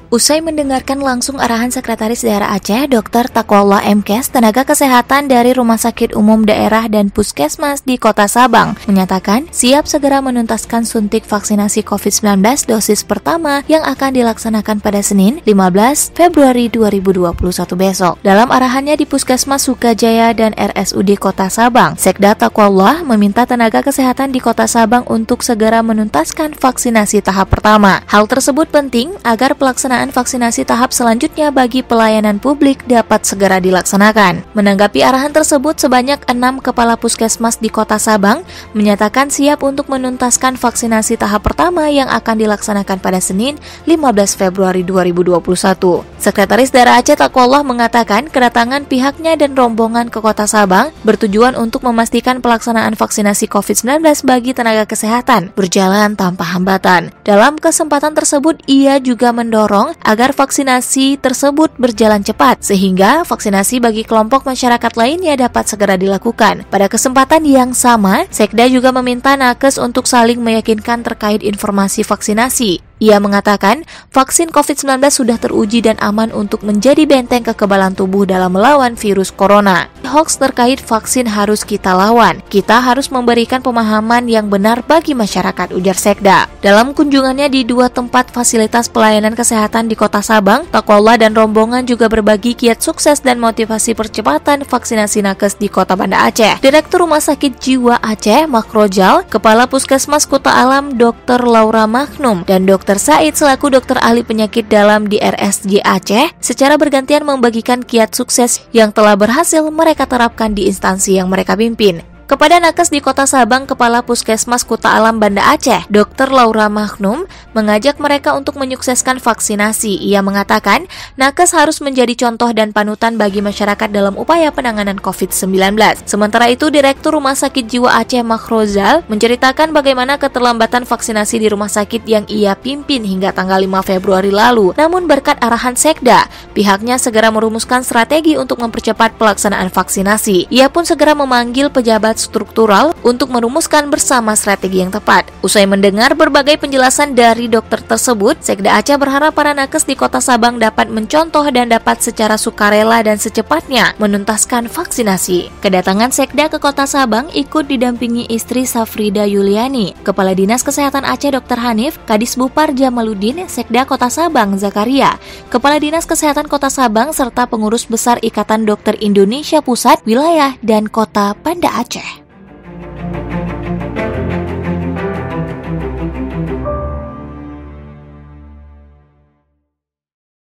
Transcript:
Usai mendengarkan langsung arahan Sekretaris Daerah Aceh, Dr. Taqwallah M.Kes, tenaga kesehatan dari Rumah Sakit Umum Daerah dan Puskesmas di Kota Sabang, menyatakan siap segera menuntaskan suntik vaksinasi COVID-19 dosis pertama yang akan dilaksanakan pada Senin, 15 Februari 2021 besok. Dalam arahannya di Puskesmas Sukajaya dan RSUD Kota Sabang, Sekda Taqwallah meminta tenaga kesehatan di Kota Sabang untuk segera menuntaskan vaksinasi tahap pertama. Hal tersebut penting agar pelaksanaan vaksinasi tahap selanjutnya bagi pelayanan publik dapat segera dilaksanakan. Menanggapi arahan tersebut, sebanyak 6 kepala puskesmas di Kota Sabang menyatakan siap untuk menuntaskan vaksinasi tahap pertama yang akan dilaksanakan pada Senin, 15 Februari 2021. Sekretaris Daerah Aceh Taqwallah mengatakan kedatangan pihaknya dan rombongan ke Kota Sabang bertujuan untuk memastikan pelaksanaan vaksinasi COVID-19 bagi tenaga kesehatan berjalan tanpa hambatan. Dalam kesempatan tersebut, ia juga mendorong agar vaksinasi tersebut berjalan cepat, sehingga vaksinasi bagi kelompok masyarakat lainnya dapat segera dilakukan. Pada kesempatan yang sama, Sekda juga meminta nakes untuk saling meyakinkan terkait informasi vaksinasi. Ia mengatakan, vaksin COVID-19 sudah teruji dan aman untuk menjadi benteng kekebalan tubuh dalam melawan virus corona. Hoax terkait vaksin harus kita lawan. Kita harus memberikan pemahaman yang benar bagi masyarakat, ujar Sekda. Dalam kunjungannya di 2 tempat fasilitas pelayanan kesehatan di Kota Sabang, Taqwallah dan rombongan juga berbagi kiat sukses dan motivasi percepatan vaksinasi nakes di Kota Banda Aceh. Direktur Rumah Sakit Jiwa Aceh, Makrojal, Kepala Puskesmas Kota Alam, Dr. Laura Maknum, dan Dr. Said selaku dokter ahli penyakit dalam di RSJ Aceh secara bergantian membagikan kiat sukses yang telah berhasil mereka terapkan di instansi yang mereka pimpin. Kepada nakes di Kota Sabang, Kepala Puskesmas Kota Alam Banda Aceh, Dr. Laura Maknum, mengajak mereka untuk menyukseskan vaksinasi. Ia mengatakan, nakes harus menjadi contoh dan panutan bagi masyarakat dalam upaya penanganan COVID-19. Sementara itu, Direktur Rumah Sakit Jiwa Aceh Makrojal menceritakan bagaimana keterlambatan vaksinasi di rumah sakit yang ia pimpin hingga tanggal 5 Februari lalu. Namun berkat arahan Sekda, pihaknya segera merumuskan strategi untuk mempercepat pelaksanaan vaksinasi. Ia pun segera memanggil pejabat struktural untuk merumuskan bersama strategi yang tepat. Usai mendengar berbagai penjelasan dari dokter tersebut, Sekda Aceh berharap para nakes di Kota Sabang dapat mencontoh dan dapat secara sukarela dan secepatnya menuntaskan vaksinasi. Kedatangan Sekda ke Kota Sabang ikut didampingi istri Safrida Yuliani, Kepala Dinas Kesehatan Aceh Dr. Hanif, Kadis Bupar Jamaluddin, Sekda Kota Sabang Zakaria, Kepala Dinas Kesehatan Kota Sabang serta pengurus besar Ikatan Dokter Indonesia Pusat, Wilayah dan Kota Banda Aceh.